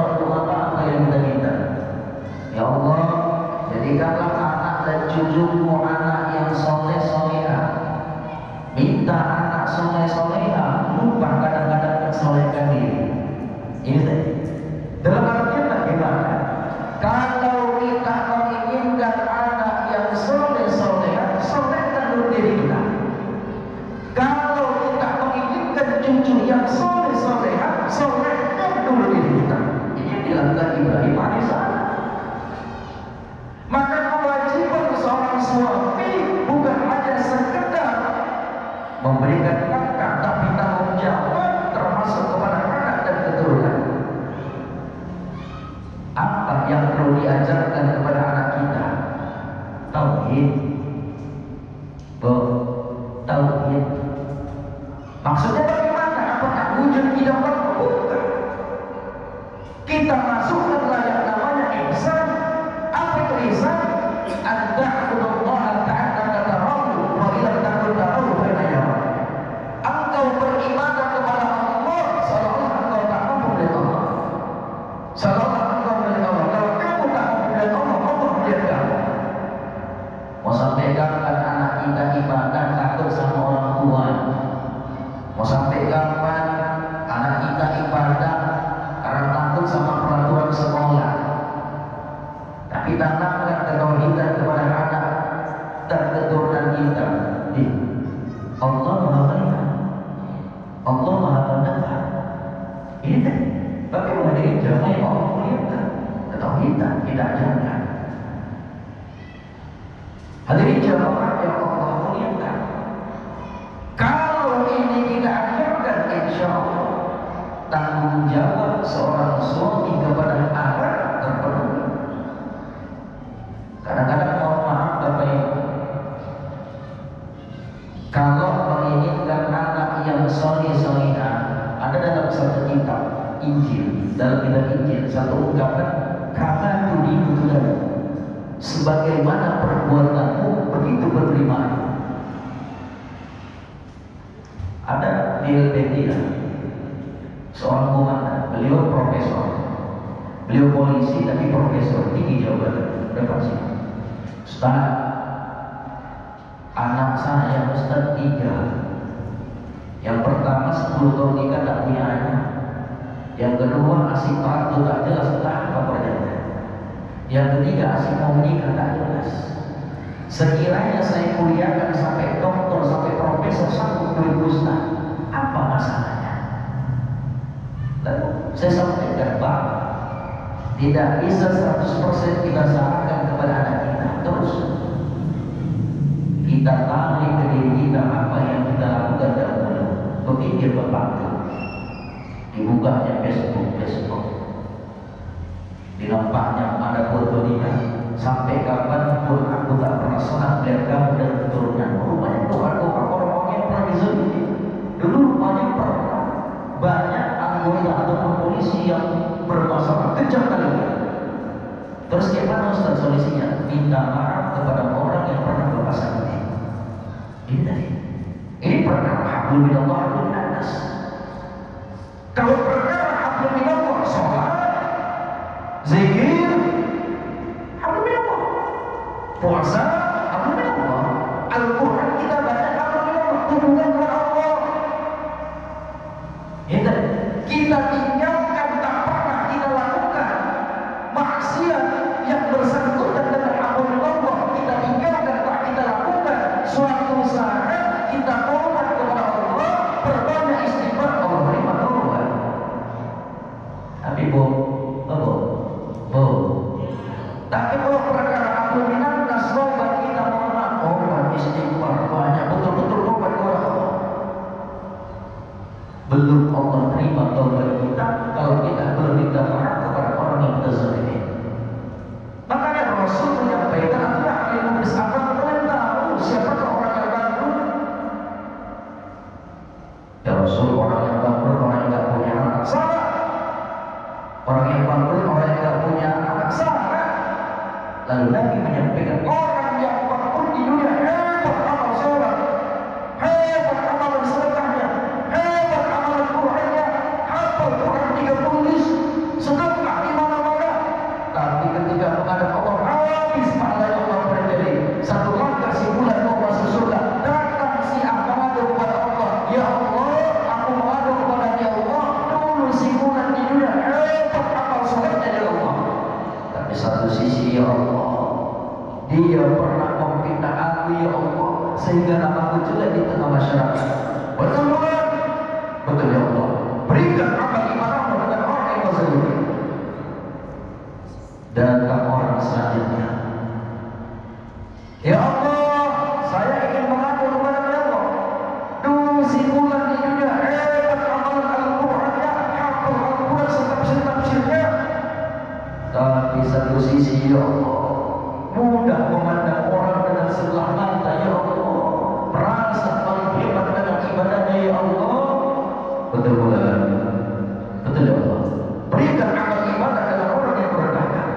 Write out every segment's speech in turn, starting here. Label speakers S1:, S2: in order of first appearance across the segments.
S1: orang tua apa yang kita minta? Ya Allah, jadikanlah anak dan cucuku anak yang soleh solehah. Minta anak soleh solehah, lupa kadang-kadang mensolehkan diri. Ini tadi. Dalam artian bagaimana? Kalau kita menginginkan anak yang soleh solehah, solehkan dulu diri kita. Kalau kita menginginkan cucu yang soleh solehah, solehkan dulu diri kita. Ini yang dilakukan Ibrahim alaihissalam. Maka kewajiban seorang suami bukan hanya sekedar memberikan nafkah, tapi tanggung jawab termasuk kepada anak dan keturunan. Apa yang perlu diajarkan kepada anak kita? Tauhid. Tauhid. Maksudnya bagaimana? Apakah wujud tidak bukan? Kita masukkanlah yang namanya ihsan. Apa itu ihsan? An-ta'budallaha ka'annaka tarahu wa illam takun tarahu fa innahu yarak. Engkau beribadah kepada Allah seolah-olah engkau tak mampu melihat Allah. Seolah-olah engkau melihat Allah. Kalau kamu tak mampu melihat Allah, Allah melihat kamu. Mau sampai kapan anak kita ibadah takut sama orang tua? Mau sampai kapan anak kita ibadah karena takut sama peraturan sekolah? Tapi tanamkan ketauhidan kepada anak dan keturunan kita. Allah Maha Melihat, Allah Maha Mendengar. Ini kan bagaimana dari jamaah yang Allah muliakan ketauhidan kita ajarkan. Hadirin jamaah yang Allah muliakan, kalau ini kita ajarkan, insya Allah tanggung jawab seorang suami kepada anak terpenuhi. Kadang-kadang mohon maaf Bapak Ibu, kalau menginginkan anak yang soleh-solehah, ada dalam satu kitab Injil, dalam kitab Injil satu ungkapan, kata tudimu sebagaimana perbuatanmu begitu beriman. Ada di Elvetia seorang komandan, beliau profesor, beliau polisi tapi profesor tinggi jabatan, dapat sih. Ustaz, anak saya Ustaz 3. Yang pertama 10 tahun nikah tak punya anak. Yang kedua asik partu tak jelas entah apa perjalanan. Yang ketiga asik mau menikah tak jelas. Sekiranya saya kuliahkan sampai doktor, sampai profesor, sanggup duit Ustaz, apa masalahnya? Lalu saya sampaikan, Pak, tidak bisa 100% kita serahkan kepada anak kita. Terus kita tarik ke diri kita apa yang kita lakukan dahulu. Berpikir Bapak, dibukanya Facebook, dinampaknya ada foto dia. Sampai kapanpun aku tak pernah senang melihat kamu dan keturunan. Rupanya doa-doa orang-orang yang pernah dizalimi. Dulu rupanya pernah banyak anggota ataupun polisi yang bermasalah kejam kali ini. Terus gimana Ustaz solusinya? Minta maaf kepada orang yang pernah Bapak sakiti. Ini tadi. Ini perkara hablum minallah hablum minannas. Kalau perkara hablum minallah, sholat, zikir, hablum minallah, puasa, hablum minallah, Al-Quran kita baca, hablum minallah, hubungan dengan Allah. Ini tadi. Kita tinggalkan, tak pernah kita lakukan maksiat yang bersangkutan dengan hablum minallah. Kita tinggalkan, tak kita lakukan. Suatu saat kita tobat kepada Allah, berbanyak istighfar, Allah terima taubat. Tapi tapi kalau perkara hablum minannas, tobat kita tobat istighfar banyak, betul-betul tobat kepada Allah. Belum Allah terima taubat kita kalau kita belum minta maaf kepada orang yang kita zalimi. Makanya Rasul menyampaikan, adalah ilmu bersama kalian tahu siapakah orang yang bangkrut. Ya Rasul, orang yang bangkrut orang yang tidak punya anak, salah. Orang yang bangkrut orang yang tidak punya anak, salah. Lalu Nabi menyampaikan, orang yang bangkrut di dunia hebat amal sholat, hebat amalan sedekahnya, hebat amalan Qur'annya, hafal Qur'an 30 juz, sedekah dia pernah memfitnah aku ya Allah, sehingga namaku jelek di tengah masyarakat. Betul bukan? Betul ya Allah. Berikan amal imanmu kepada orang yang menzalimi. Datang orang selanjutnya. Ya Allah, saya ingin mengaku kepada Ya Allah. Dulu si bulan di dunia hebat amalan Al-Qurannya, hafal Al-Quran setafsir-tafsirnya. Tapi satu sisi ya Allah, mudah memandang orang dengan sebelah mata ya Allah, merasa paling hebat dengan ibadahnya ya Allah. Betul bukan? Betul ya Allah. Berikan amal ibadah dengan orang yang merendahkan.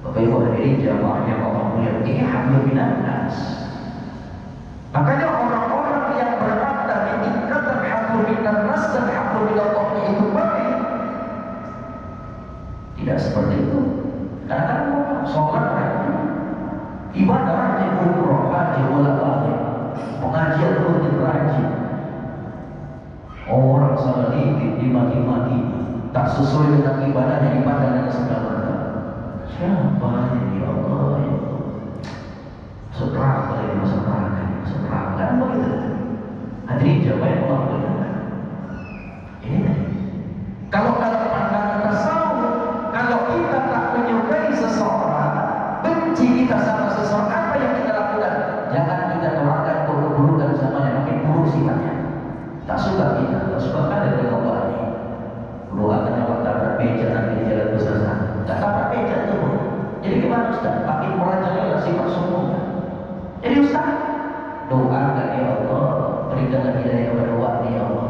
S1: Bapak Ibu hadirin jamaah yang Allah muliakan, ini hablum minan nas. Makanya orang-orang yang berada di tingkatan hablum minan nas dan hablum minallah itu baik. Tidak seperti itu. Karena sholat rajin, ibadah rajin, umroh rajin, bolak-balik, pengajian rutin rajin. Orang salah dikit dimaki-maki, tak sesuai dengan ibadahnya, ibadah dengan segala. Siapa ini ya Allah? Seterang kali seterang kan begitu. Hadirin jamaah yang Allah muliakan. Ini tadi. Kalau dalam pandangan tasawuf, kalau kita tak menyukai seseorang, benci kita sama seseorang, apa yang kita lakukan? Jangan kita doakan keburukan samanya, makin buruk sifatnya. Tak suka kita, tak suka kan dengan Allah ini. Doakan Allah tabrak beca nanti di jalan besar sana. Tak tabrak beca itu. Jadi gimana Ustaz? Makin merajalela sifat sungguhnya. Jadi Ustaz, doakan ya Allah, berikanlah hidayah kepada wahdi ya Allah.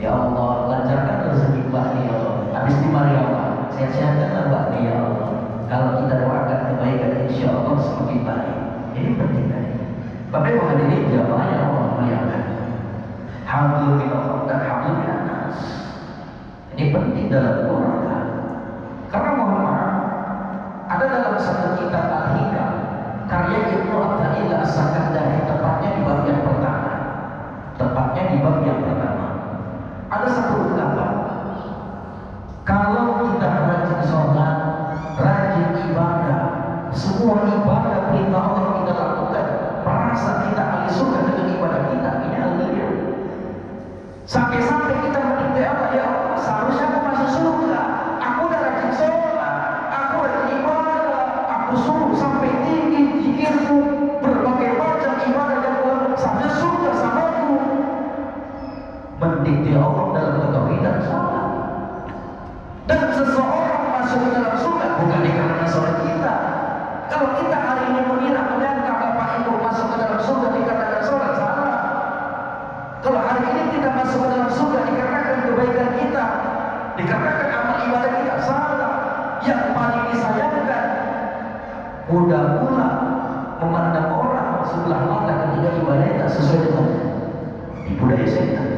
S1: Ya Allah, lancarkan rezeki wahdi ya Allah. Habis di mari ya Allah, sehat-sehatkanlah wahdi ya Allah. Kalau kita doakan kebaikan, insya Allah semakin baik. Ini penting tadi. Bapak Ibu hadirin jamaah yang Allah muliakan. Hablum minallah dan hablum minan nas. Ini penting dalam keluarga. Karena mohon maaf, ada dalam satu kitab Al-Hikam karya Ibnu Athaillah As-Sakandari, tepatnya di bab yang pertama. Tepatnya di bab yang pertama. Ada satu ungkapan. Kalau kita rajin sholat, rajin ibadah, semua ibadah perintah Allah kita lakukan, merasa kita ahli surga dengan ibadah kita, ini alhamdulillah. Sampai-sampai kita meminta apa ya Allah, seharusnya aku masuk surga. Aku udah rajin sholat, aku rajin ibadah, aku suruh sampai tinggi zikirku, berbagai macam ibadah yang Allah, sampai surga sama aku. Mendikte Allah dalam ketauhidan salah. Dan seseorang masuk ke dalam surga bukan dikarenakan sholat kita. Kalau kita hari ini mengira menyangka Bapak Ibu masuk ke dalam surga dikarenakan sholat, salah. Kalau hari ini kita masuk ke dalam surga dikarenakan kebaikan kita, dikarenakan amal ibadah kita, salah. Yang paling disayangkan, mudah pula memandang orang sebelah mata ketika ibadahnya tak sesuai dengan budaya setan.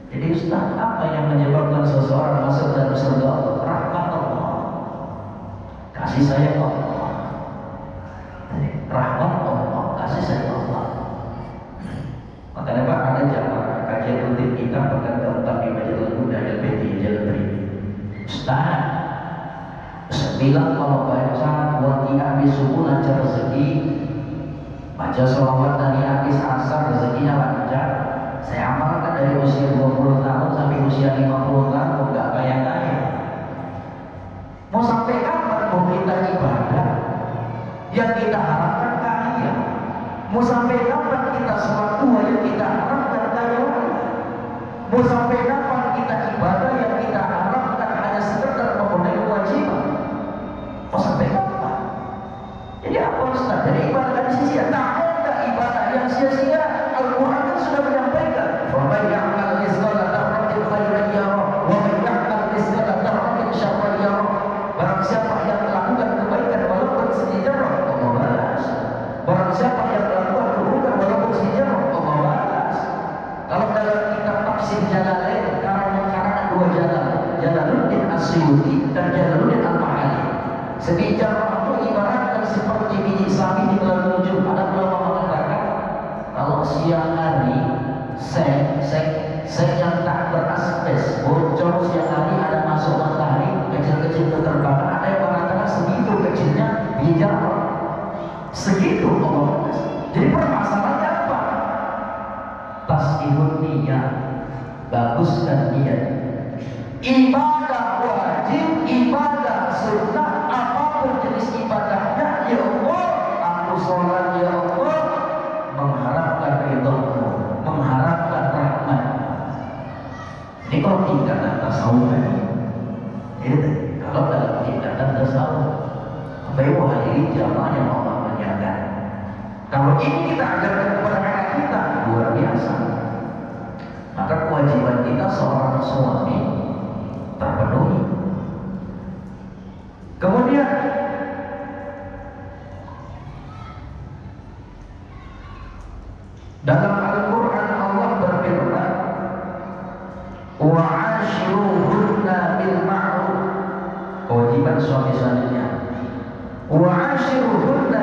S1: Jadi Ustaz, apa yang menyebabkan seseorang masuk dalam surga Allah? Rahmat Allah, kasih sayang Allah. Rahmat Allah, kasih sayang Allah. Makanya Pak, ada jamaah kajian rutin kita pekan keempat di Majelis Muda LPT Jalan Beri. Ustaz, saya bilang kalau baca buat habis subuh lancar rezeki, baca sholawat dari habis asar rezekinya lancar. Saya amalkan dari usia 20 tahun sampai usia 50 tahun, enggak kaya-kaya. Mau sampai kapan mau kita ibadah yang kita harapkan kaya? Mau sampai kapan kita sholat tua yang kita harapkan kaya? Mau sampai kapan kita ibadah yang kita harapkan hanya sekedar memenuhi kewajiban? Mau sampai kapan? Jadi apa Ustaz? Jadi ibadah kan sia-sia? Tak ada ibadah yang sia-sia. Al-Quran kan sudah menyampaikan, "Faman ya'mal mithqala dzarratin khairan yarah, wa man ya'mal mithqala dzarratin syarran yarah." Barang siapa yang melakukan kebaikan walaupun sejarah, Allah balas. Barang siapa yang melakukan keburukan walaupun sejarah, Allah balas. Kalau dalam kitab tafsir Jalalain, karangan dua jalan, Jalaluddin As-Suyuti dan Jalaluddin Al-Mahali. Sejarah itu ibaratkan seperti biji sawi di bulan tujuh. Ada ulama mengatakan, kalau siang hari seng yang tak berasbes bocor, siang hari ada masuk matahari kecil-kecil itu terbakar. Ada yang mengatakan segitu kecilnya mewakili jamaah yang Allah muliakan. Kalau ini kita ajarkan kepada anak kita, luar biasa. Maka kewajiban kita seorang suami terpenuhi. Kemudian dalam Al-Quran Allah berfirman, wa'ashiruhunna bil ma'ruf. Kewajiban suami selanjutnya, wa'ashiruhunna